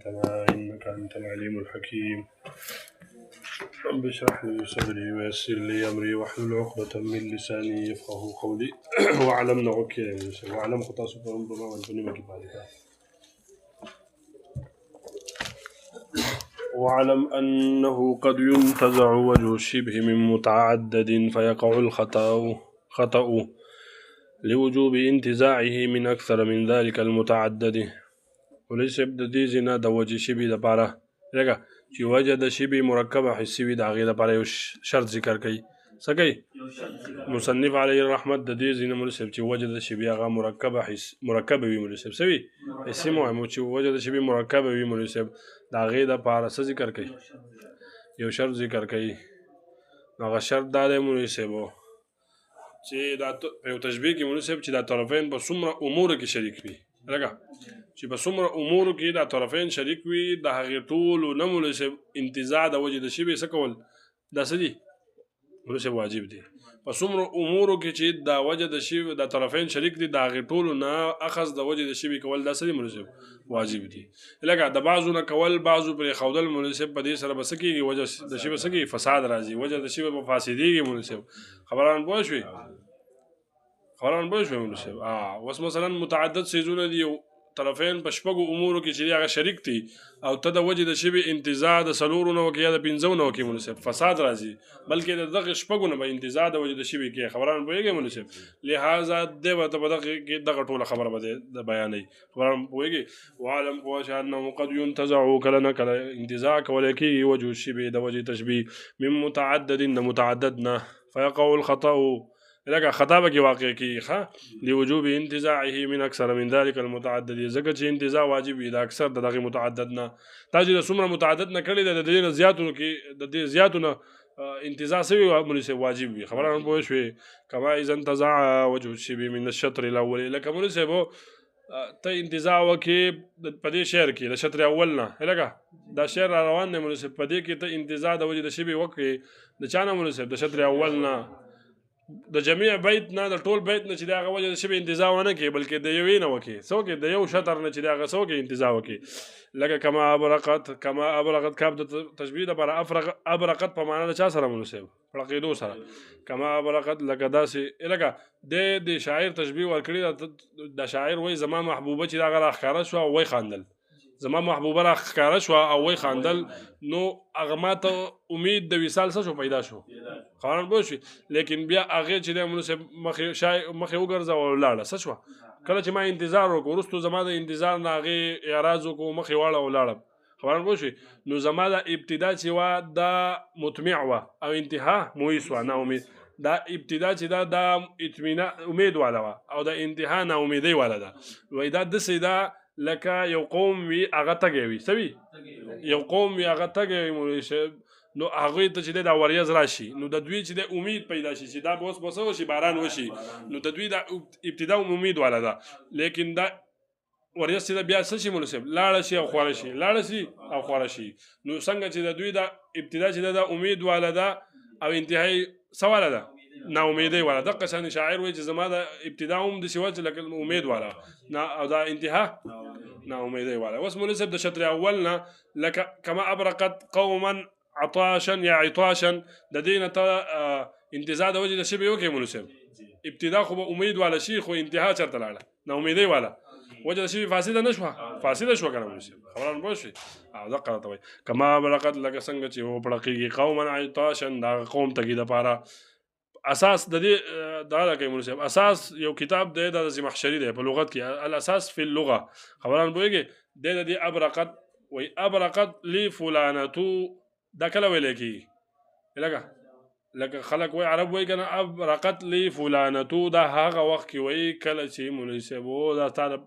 علمتنا إنك أنت العليم الحكيم. رب اشرح لي صدري ويسر لي أمري واحلل عقدة من لساني يفقهوا قولي واعلم نوكي واعلم خطا سفرهم بما وانتني مكبالك واعلم أنه قد ينتزع وجه الشبه من متعدد فيقع الخطأ لوجوب انتزاعه من أكثر من ذلك المتعدد. وليس بدي زنا د وجه شبه د پاره لکه چې وجه د شبه مرکبه حسي وي د هغې دپاره یو شرط ذکر کوي. څه کوي مصنف علیه الرحمت د دې ځینې مولوي صاحب چې وجه د شبه هغه مرکبه وي مولوي صاحب څه وي حسي مو وایم چې وجه د شبه مرکبه وي مولوي صاحب د هغې دپاره څه ذکر کوي یو شرط ذکر کوي. نو هغه شرط دا دی مولوي صاحب چې دا په یو تشبیه کې مولوي صاحب چې دا طرفین په څومره امورو کې شریک وي لکه چې په څومره امورو کې دا طرفین شریک وي د هغې ټولو نه مولوي صاحب انتزاع د وجې د شبې څه کول دا څه دي مولوي صاحب واجب دي. په څومره امورو کې چې دا وجه د شبې د طرفین شریک دي د هغې ټولو نه اخذ د وجې د شبې کول دا څه دي مولوي صاحب واجب دي. لکه د بعضو نه کول بعضو پرېښودل مولوي صاحب په دې سره به څه کېږي وجه د شبې څه کېږي فساد راځي وجه د شبې به فاسدېږي مولوي صاحب خبران پوه شوې مولوي صاحب. اوس مثلا متعدد څیزونه دي طرفین په شپږو امورو کې چې هغه شریک دي او ته د وجې د شبې انتزاع د څلورو نه وکړې یا د پنځو نه وکړې مولوي صاحب فساد راځي بلکې د دغه شپږو نه به انتزاع د وجې د شبې کې خبران پوهېږئ مولوي صاحب. لهذا دی به ته په دغه کې دغه ټوله خبره به د بیانوي خبران پوهېږئ. وعلم پوه شه انه قد ينتزع کله نه کله انتزاع کولی کېږي وجه الشبې د وجې تشبیه من متعدد د متعدد نه فيقع الخطأ لکه خطا به کې واقع کېږي لوجوب انتزاعه من اکثر من ذلك المتعدد ځکه چې انتزاع واجب وي د اکثر د دغې متعدد نه تا چې د څومره متعدد نه کړې ده د دې نه زیاتو کې د دې زیاتو نه انتزاع څه وي مولوي صاحب واجب وي خبران پوه شوې. کما اذا انتزع وجه الشبه من الشطر الاول لکه مولوي صاحب ته انتزاع وکړې په دې شعر کې د شطر اول نه لکه دا شعر را روان دی مولوي صاحب په دې کې ته انتزاع د وجې د شبې وکړې د چا نه مولوي صاحب د شطر اول نه د جميع بیت نه د ټول بیت نه چې د هغه وجه د شبې انتزاع ونه کړي بلکې د یوې نه وکړي څه وکړي د یو شطر نه چې د هغه څه وکړي انتزاع وکړي. لکه کما ابرقت کاب د تشبیه دپاره ابرقت په معنا د چا سره مولوي صاحب پړقېدو سره کما ابرقت لکه داسې لکه د شاعر تشبیه ورکړي د شاعر وایي زما محبوبه چې د هغه راښکاره شوه او وایي خاندل زما محبوبه راښکاره شوه او وایي خاندل نو هغه ما ته امید د وصال څه شو پیدا شو خبران پوه شوې. لیکن بیا هغې چې دی مولوي صاحب مخې وګرځه او ولاړه څه شوه کله چې ما انتظار وکړو وروستو زما د انتظار نه هغې اعراض وکړو مخې واړه ولاړم خبران پوه شوې. نو زما د ابتدا چې وه دا مطمع وه او انتها مویس وه نا امید دا ابتدا چې دا اطمینان امید واله وه او د انتها نا امیدۍ واله ده وایي دا داسې ده لکه یو قوم وي هغه تږی وي څه وي یو قوم وي هغه تږی وي مولوي صاحب نو هغوی ته چې دی دا وریځ راشي نو د دوی چې دی امید پیدا شي چې دا به اوس به څه وشي باران وشي نو د دوی دا ابتدا امید والا ده لیکن دا وریځ چې ده بیا څه شي مولوي صاحب لاړه شي او خواره شي لاړه شي او خواره شي نو څنګه چې د دوی دا ابتدا چې ده دا امید والا ده او انتهایی څه والا ده نا امیدۍ والا دقه شان شاعر وایي چې زما د ابتدا هم داسې وه چې لکه امید والا او دا انتها نا امیدۍ والا. اوس مولوي صاحب د شطر اول نه لکه کما ابرقت قوما عطاشا یا عطاشا د دې نه ته انتزاع د وجې د شبې وکړې مولوي صاحب ابتدا خو به امید والا شي خو انتها چېرته لاړه نا امیدۍ والا وجه د شبې فاسده نه شوه فاسده شوه که نه مولوي صاحب خبران پوه شوې. دقه راته وایي کما ابرقت لکه څنګه چې وپړقېږي قوما عطاشا د هغه قوم تږي دپاره اساس د دې دا کوي مولوي صاحب اساس یو کتاب دی د زمخشري دی په لغت کې الاساس فی اللغه خبران پوهېږئ دی د دې ابرقت وایي ابرقت لی فلانتو دا کله ویلی کېږي لکه خلک وایي عرب وایي که نه ابرقت لی فلانتو دا هغه وخت کې وایي کله چې مولوي صاحب دا تا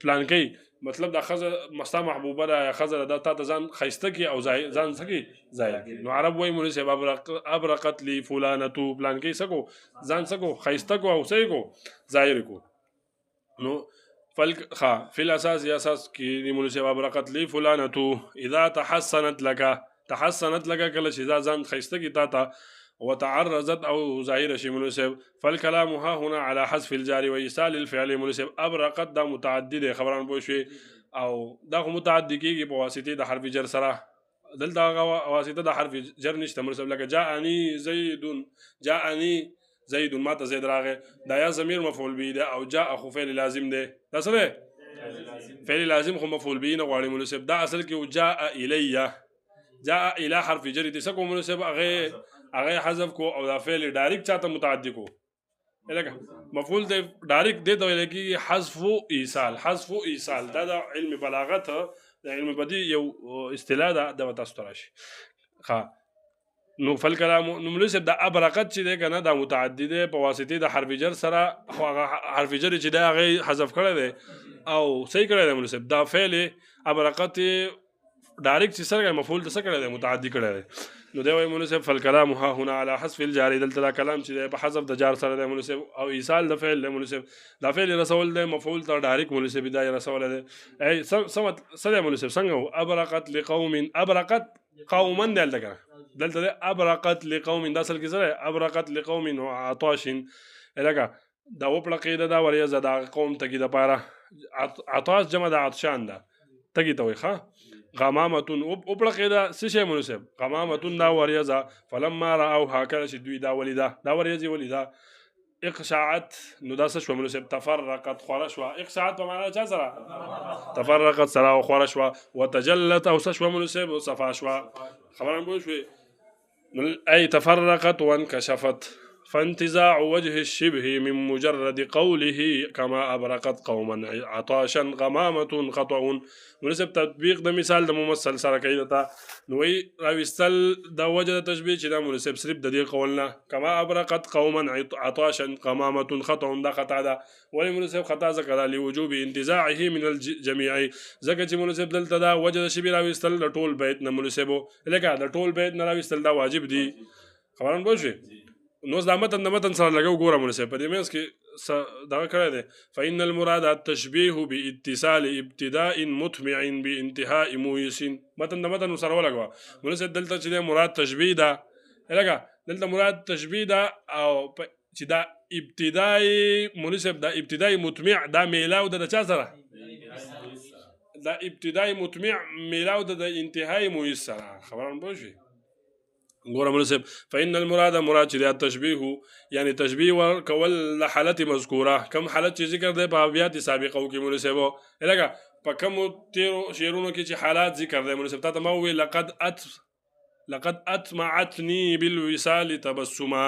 پلان کوي مطلب دا ښځه ستا محبوبه ده یا ښځه ده دا تا ته ځان ښایسته کړي او ځان څه کړي ظاهر کړي نو عرب وایي مولوي صاحب ابرقت لی فلانتو پلان کوي څه کړو ځان څه کړو ښایسته کړو او څه یې کړو ظاهر کړو. نو فی الاساس یا اساس کې مولوي صاحب ابرقت لی فلانتو اذا تحسنت لك کله چې دا ځان ښایسته کړي تا ته وتعرضت او ظاهر شي مولوي صاحب فالكلام ها هنا على حذف الجار وايصال الفعل مولوي صاحب ابرقت دا متعدد خبران پوه شوي او دا خو متعدي کېږي په واسطې د حرف جر سره. دلته هغه واسطه د حرف جر نشته منصب، لکه جاءني زید ما ته زید راغی، دا یا ضمیر مفعول به ده او جاء خو فعل لازم ده. دا څه ده؟ فعل لازم خو مفعول به نه غواړي منصب. دا اصل کې جاء الیه، جاء الی حرف جر دي څه کو منصب، هغه حذف کو او دا فعل ډایرکټ چاته متعدی کو، لکه مفعول ده ډایرکټ دې ته ویل کېږي حذف و ایصال. دا د علم بلاغت د علم بدی یو اصطلاح ده، د تاسو ته راشي. نو فالکلام نو منصب د ابرقت چې ده کنه دا متعدی ده په واسطه د حرف جر سره، خو هغه حرف جر چې ده هغه حذف کړی ده او صحیح کړی ده منصب. دا فعل ابرقت ډایرکټ چې سره مفعول د څه کړی ده، متعدی کړی ده. نو دی وايي منصب فالکلام ها هنا على حذف الجار، دلته دا کلام چې ده په حذف د جار سره ده منصب، او ایصال د فعل ده منصب. دا فعل رسول ده مفعول ته ډایرکټ منصب دا رسول ده. ای سره منصب څنګه ابرقت لقوم، ابرقت قوما دلته ابرقت لقوم، دا اصل کې سره ابرقت لقوم عطاش، لکه دا وپړه قیده دا وریزه دا قوم تګي د پاره. عطاش جمع د عطشان ده، تګي ته وي. ښه غمامتون وپړه قیده څه شی منصب، غمامتون دا وریزه. فلما راوها کله چې دوی دا ولیده، دا وریزه ولیده. اقشعت نو دا څه شو منصب، تفرقت خوره شوه. اقشعت په معنا چا سره، تفرقت سره او خوره شوه. وتجلت او څه شوه منصب، صفا شوه. خبره پوه شوې؟ أي تفرقت وانكشفت. فانتزاع وجه الشبه من مجرد قوله كما أبرقت قوما عطاشا غمامة خطأ. مناسب تطبیق د مثال د ممثل سره کوي دته نو وی راوستل د وجه د تشبیه چې دا مناسب صرف د دې قولنا كما أبرقت قوما عطاشا غمامة خطأ. دا خطا ده، ولی مناسب خطا ذکر لوجوب انتزاعه من الجميع، ځکه چې مناسب دلته دا وجه د شبیه راوستل د ټول بیت نه مناسبو، لکه د ټول بیت نه راوستل دا واجب دي. خبران پوه شوې؟ نو دا متن سره لګو ګوره مناسب په دې منځ کې دغه کړی دی. فإن المراد التشبيه باتصال ابتداء مطمع بانتهاء مویس. متن سره ولګوه مناسب دلته چې مراد تشبیه ده، لکه دلته مراد تشبیه ده او چې دا ابتدائی مناسب دا ابتدائی مطمع دا میلاو ده د چا سره، دا ابتدائی مطمع میلاو ده د انتهائی مویس سره. خبران پوه شوې؟ ګوره مناسب فإن المراد مراد چې دا تشبیه یعنی تشبیه ورکول له حالت مذکوره، کم حالت چې ذکر دی په ابیات سابقه کې مناسب، لکه په کومو تیرو شعرونو کې چې حالات ذکر دی مناسب. تا ته ما وویل لقد أطمعتني بالوصال تبسما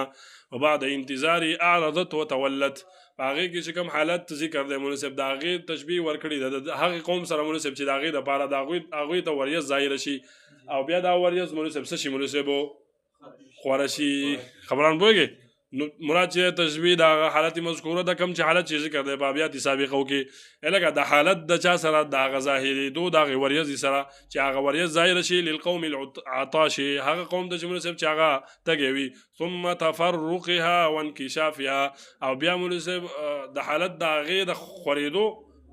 وبعد انتظاري أعرضت وتولت. هغه کې چې کوم حالت ذکر دی مناسب دا هغه تشبیه ورکړي د هغه قوم سره مناسب چې دا هغه د پاره دا هغه ته وریځ ظاهر شي او بیا دا وریځ مناسب څه شي مناسبو خورشي. خبران پوهیږي؟ نو مراد چې تشبیه دا حالت مذکوره د کم چې حالت چې ذکر دی په ابیات سابقه کې، لکه د حالت د چا سره د هغه ظاهري دو د هغه وریځ سره چې هغه وریځ ظاهر شي للقوم العطاش، هغه قوم ته چې مناسب چې هغه تږی وي. ثم تفرقها وانکشافها او بیا مناسب د حالت د هغې د خورېدو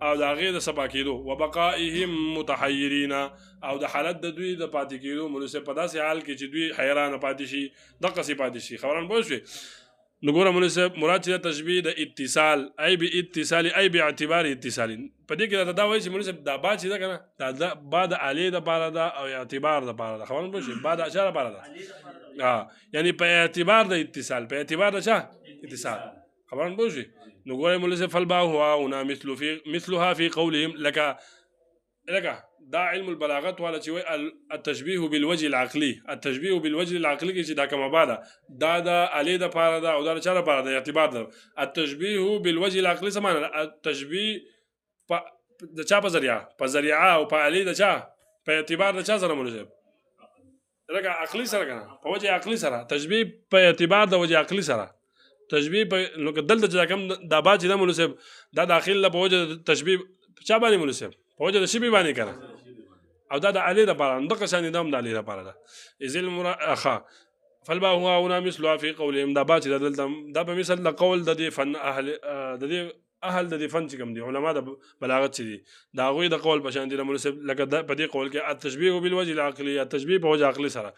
او د هغې د صفا کېدو. وبقائهم متحیرین او د حالت د دوی د پاتې کېدو مناسب په داسې حال کې چې دوی حیرانه پاتې شي، دقسې پاتې شي. خبران پوه شوې؟ نو ګوره مناسب مراد چې د تشبیه د اتصال ای به اتصال ای به اعتبار اتصال په دې کې دا وایي چې مناسب دا با چې ده که نه دا با د علی دپاره ده او اعتبار دپاره ده. خبران پوه شوې؟ با د اشاره لپاره ده، یعنی په اعتبار د اتصال، په اعتبار د چا اتصال. خبران پوه شوې؟ نو ګوره مناسب فالباء هنا مثلها في قولهم لك دا علم البلاغت والا چې وایي التشبیه بالوجه العقلي، التشبیه بالوجه العقلي کې چې دا کومه بعده دا د علی دپاره ده او دا د چا دپاره ده اعتبار ده. التشبیه بالوجه العقلي څه معنی ده؟ التشبیه د چا په ذریعه، په ذریعه او په علی د چا په اعتبار د چا سره مناسب، لکه عقلي سره که نه په وجه عقلي سره، تشبیه په اعتبار د وجه عقلي سره. تشبیه په نو که دلته چې دا کوم دا با چې دا مناسب دا داخل په وجه تشبیه چا باندې مناسب، په وجه د شبیه باندې که نه، او دا د علی دپاره دغه شانې دا هم د علی دپاره ده. اذ المرأخا فالباء هنا مثلها في قولهم دا با چې دلته دا په مثل د قول د دې فن اهل د دې اهل د دې فن چې کوم دي علما د بلاغت چې دي د هغوی د قول په شان دي مناسب، لکه په دې قول کې التشبیه بالوجه العقلي، التشبیه په وجه عقلي سره.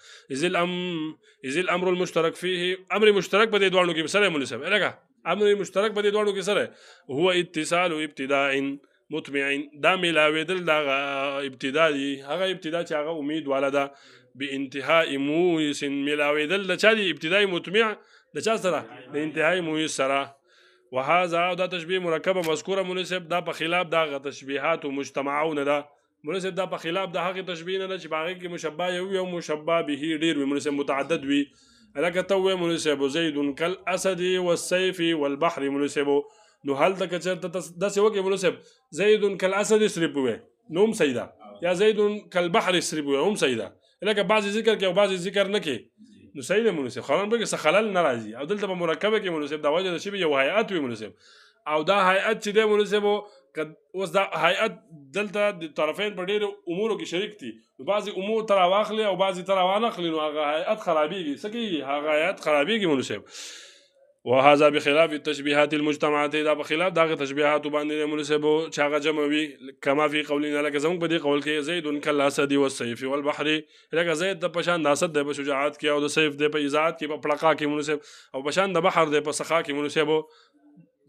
اذ الامر المشترك فيه امر مشترک په دې دواړو کې سره مناسب، لکه امر مشترک په دې دواړو کې سره هو اتصال ابتداء مطمعين دا ملاویدل دا ابتدا دی هغه ابتدا چې هغه امید والا ده بانتهاء مویس ملاویدل د چا دی ابتدای مطمع د چا سره د انتهای مویس سره وهذا دا تشبیه مرکبه مذکوره مناسب دا په خلاف دا تشبیهات مجتمعون ده مناسب دا په خلاف د هغه تشبیه نه چې باغی کې مشبہ یو مشبہ به ډیر وي مناسب متعدد وي لکه تو مناسب زید کالاسد والسيف والبحر مناسب نو هل تک چرته داسې وکي مناسب زید کالاسد سرب وي نوم سیدا یا زید کالبحر سرب وي هم سیدا لکه بعضی ذکر کې او بعضی ذکر نه کې نو سید مناسب خلل به څه خلل ناراضي او دلته په مرکبه کې مناسب دا وجه د شی یو هيئت وي مناسب او دا هيئت چې د مناسب اوس دا هيئت دلته د طرفین په ډیرو امورو کې شریک دي نو بعضی امور تر واخلي او بعضی تر وانه خلي نو هغه هيئت خرابيږي سکی هغه هيئت خرابيږي مناسب وهذا بخلاف التشبيهات المجتمعات دا بخلاف داغه تشبيهات باندې مناسب چې هغه جمع وي کما فی قولنا لك زمون په دې قول کې زید کالاسد والسيف والبحر لکه زید د پشان د اسد د شجاعت کې او د سيف د په ایزات کې په پړقا کې مناسب او پشان د بحر د په سخا کې مناسب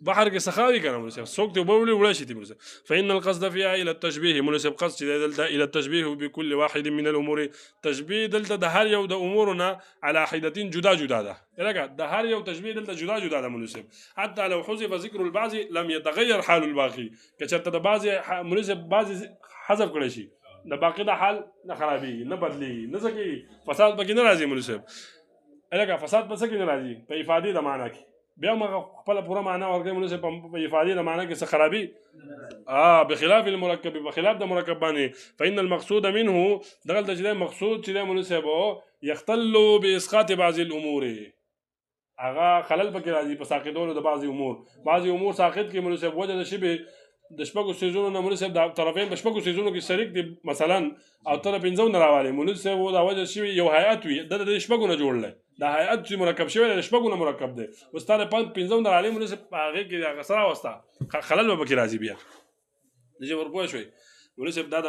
بحر کې سخاوي کنه مناسب سوق ته بولي ولا شي مناسب فإن القصد فيها إلى التشبيه مناسب قصد دلته إلى التشبيه بكل واحد من الأمور تشبيه دلته د هر یو د امورنا على حدتين جدا جدا ده لکه د هر یو تشبيه دلته جدا جدا ده مناسب حتى لو حذف ذكر البعض لم يتغير حال الباقي کچرته د بعض مناسب بعض حذف کړي شي د باقي د حال نه خرابيږي نه بدليږي نه ځکه فساد پکې نه راځي مناسب لکه فساد پس کې نه راځي په افاده د معنا کې بیا ما خپل پوره معنا ورکړي مناسب په افاده د معنا کې څه خرابي بخلاف المركب بخلاف د مرکب باندې فإن المقصود منه دغه د مقصود چې مناسب يختل باسقاط بعض الامور هغه خلل پکې راځي په ساقطولو د بعض امور ساقط کې مناسب وجه د شبه د شپږو سيزونو نه مناسب د طرفین په شپږو سيزونو کې شریک دي مثلا او تر پنځو نه راوالي مناسب و د وجه شي یو هيئت وي د شپږو نه جوړل دا هيئت چې مرکب شوی د شپږو نه مرکب دی واستاله پنځو نه راوالي مناسب هغه کې هغه سره واسطه خلل به کې راځي بیا دغه ورپوه شوی مناسب دا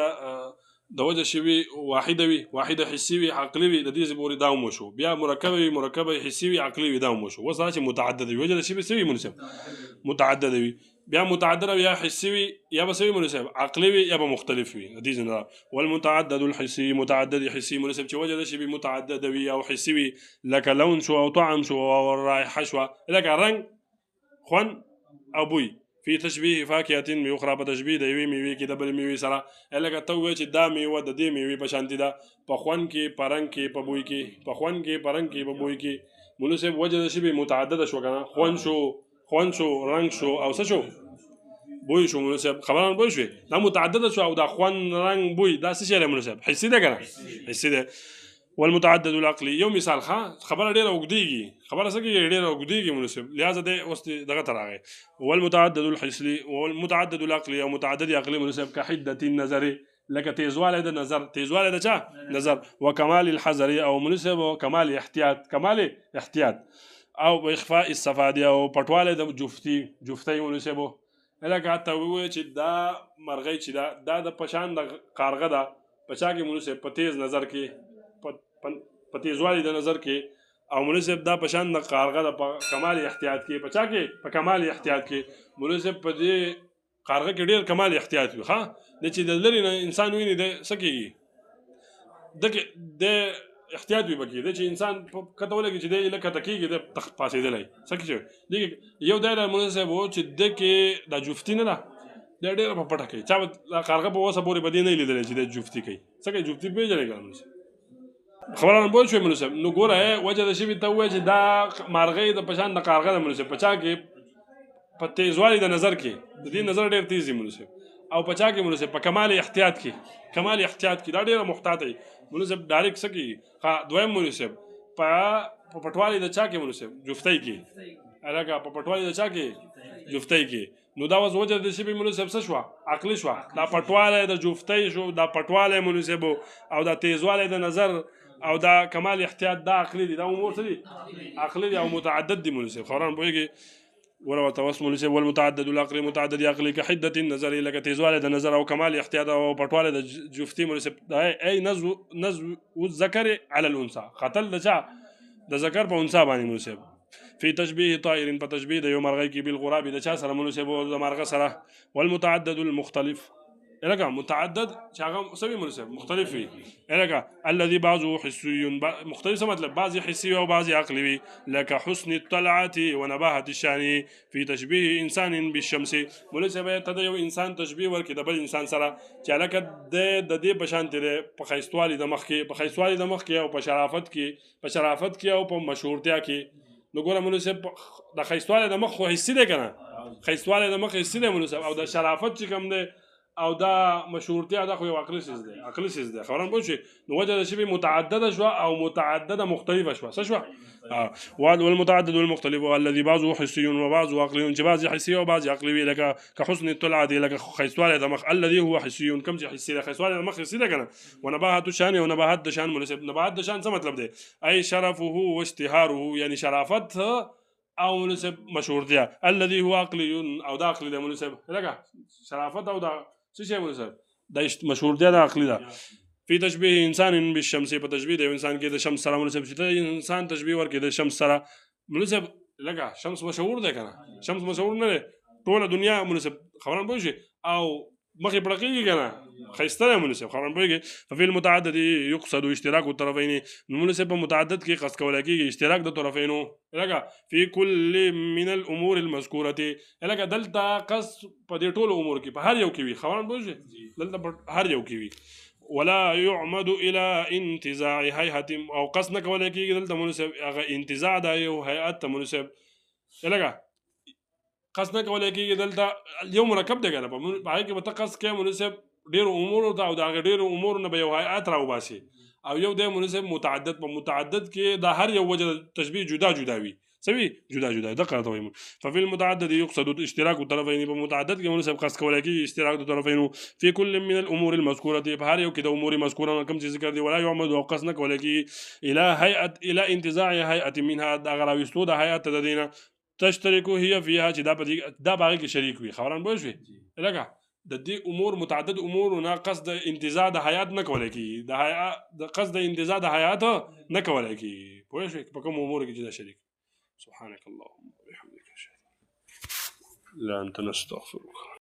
د وجه شي واحده وي واحده حسي وي عقلي وي د دې زبوري داوم شو بیا مرکب حسي وي عقلي وي داوم شو وسره متعدد وي وجه شي سوي مناسب متعدد وي بیا متعدد یا حسي وي یا بسوي مناسب عقلي وي یا مختلف وي دې زنه والمتعدد الحسي متعدد حسي مناسب چې وجه شي متعدد وي او حسي وي لك لون شو او طعم شو او رائحه شو لك رنگ خون او بوي في تشبيه فاكهه باخرى بتشبيه د یوې میوې کې د بل میوې سره لکه ته وایې چې دا میوه د دې میوې په شان دي ده په خوند کې په رنګ کې په بوی کې په خوند کې په رنګ کې په بوی کې مناسب وجه شي متعدد شو کنه خوند شو رنگ شو او څه شو بوی شو مناسب خبران بوی شو دا متعدد شو او دا خوند رنگ بوی دا څه شی مناسب حسي ده کنه حسي ده والمتعدد العقلي یو مثال خبره ډیره وګدیږي خبره څنګه ډیره وګدیږي مناسب لہذا د اوس دغه تراغه والمتعدد الحسي والمتعدد العقلي او متعدد عقلي مناسب كحده النظر لك تیزواله د نظر تیزواله د چا نظر وکمال الحذر او مناسب کمال احتیاط او اخفاء الصفادي او پټواله د جفتی مناسب لکه ته وایي چې دا مرغۍ چې دا د پشان د کارغه ده پچا کې مناسب په تیز نظر کې په تیزوالی د نظر کې او مناسب دا پشان د کارغه د کمال احتیاط کې پچا کې په کمال احتیاط کې مناسب په دې کارغه کې ډیر کمال احتیاط وي د چې د لري نه انسان ویني د سکیږي د احتیاط وي بګي د چې انسان کته ولګي چې د لکه تکیږي د تخت پاسېدلای سکیږي د یو دایره مناسب و چې د کې د جفتی نه ده د ډیر په پټه کې چا کارغه په وسه پورې بدی نه لیدل چې د جفتی کوي سکه جفتی پیژنې کوي خبران بول شوی مناسب نو ګوره وجه د شی ته وایي چې دا مارغې د پشان د کارغه د مناسب پچا کې په تیزوالی د نظر کې د دې نظر ډیر تیز مناسب او پچا کې مناسب په کمال احتیاط کې دا ډیره محتاط دی مناسب ډایرکټ سکی دویم مناسب په پټوالی د چا کې مناسب جفتای کې الګه په پټوالی د چا کې جفتای کې نو دا وجه د شی مناسب څه شو عقلی شو دا پټوالی د جفتای شو دا پټوالی مناسب او دا تیزوالی د نظر او دا کمال احتیاط دا عقلی دي دا امور څه دي عقلی دي او متعدد دي مناسب خوران بويږي ولا توسم مناسب والمتعدد العقلي متعدد عقلي كحده النظر لك تیزواله د نظر او کمال احتیاط او پټواله د جفتی مناسب اي نزو الذكر على الانثى قتل د ذکر په انثى باندې مناسب في تشبيه طائر فتشبيه د یو مرغۍ کې بالغراب د چا سره مناسب او د مرغه سره والمتعدد المختلف لکه متعدد چې هغه سوي مناسب مختلف وي لکه الذي بعضه حسي مختلف څه مطلب بعضی حسي او بعضی عقلي وي لکه حسن الطلعه ونباهه الشان في تشبيه انسان بالشمس مناسب ته د یو انسان تشبيه ورکړي د بل انسان سره چې لکه د دې په شان تیرې په خیستوالي د مخ کې او په شرافت کې او په مشهورتیا کې نو ګوره مناسب د خیستوالي د مخ خو حسي دی کنه خیستوالي د مخ حسي دی مناسب او د شرافت چې کوم دی او دا مشهورتیا دا خو یو عقلي سیز دی خبرم پوه شئ نو وجه د شبه متعدده شوه او متعدده مختلفه شوه څه شوه والمتعدد والمختلف والذي بعضه حسي وبعضه عقلي چې بعض حسي او بعض عقلي وي لکه كحسن الطلعه دی لکه خیسواله د مخ الذي هو حسي کم چې حسي دی خیسواله د مخ حسي دی کنه ونباهه شان او نباهت د شان مناسب نباهت د شان څه مطلب دی اي شرفه واشتهاره یعنی شرافت او مناسب مشهورتیا الذي هو عقلي او دا عقلي د مناسب لکه شرافت او دا څه شی مناسب د مشهورتیا د عقلي ده في تشبيه انسان بالشمس په تشبيه د انسان کې د شمس سره مناسب چې انسان تشبيه ورکړي د شمس سره مناسب لکه شمس مشهور دی کنه شمس مشهور نه دی ټول دنیا مناسب خبران پوه شي او مخې پړقېږي کنه ښایسته مناسب خبران پوهېږي ففي المتعدد يقصد اشتراك الطرفين مناسب په متعدد کې قصد کولی کېږي اشتراک د طرفینو لکه في كل من الامور المذکورة لکه دلته قصد په دې ټولو امور کې په هر یو کې وي خبران پوه شي دلته په هر یو کې وي ولا يعمد الى انتزاع هيئه او قصد نه کولی کېږي دلته مناسب هغه انتزاع د یو هیئت ته مناسب لکه قصد نه کولی کېږي دلته یو مرکب دی کنه په هغې کې به ته قصد کوې مناسب ډېرو امورو ته او د هغې ډېرو امورو نه به یو هیئت راوباسي او یو دی مناسب متعدد په متعدد کې د هر یو وجه تشبیه جدا جدا وي سوي جدا دقه ته وایم ففي المتعدد يقصد اشتراك الطرفين په متعدد کې مناسب قصد کولی کېږي اشتراک د طرفین في كل من الامور المذکوره په هر یو کې د امور مذکوره کوم چې ذکر دی ولا يعمد او قصد نه کولی کېږي الى انتزاع هيئه منها د هغه راویستو د هیئت د دې نه تشترکو هي فيها چې دا باغې کې شریک وي خبران پوه شوې لکه د دې امور متعدد امور نه قصد انتزاع د حیات نه کولی کېږي د قصد انتزاع د حیات نه کولی کېږي پوه شوې په کوم امور کې چې دا شریک سبحانك اللهم وبحمدك لا أنت نستغفرك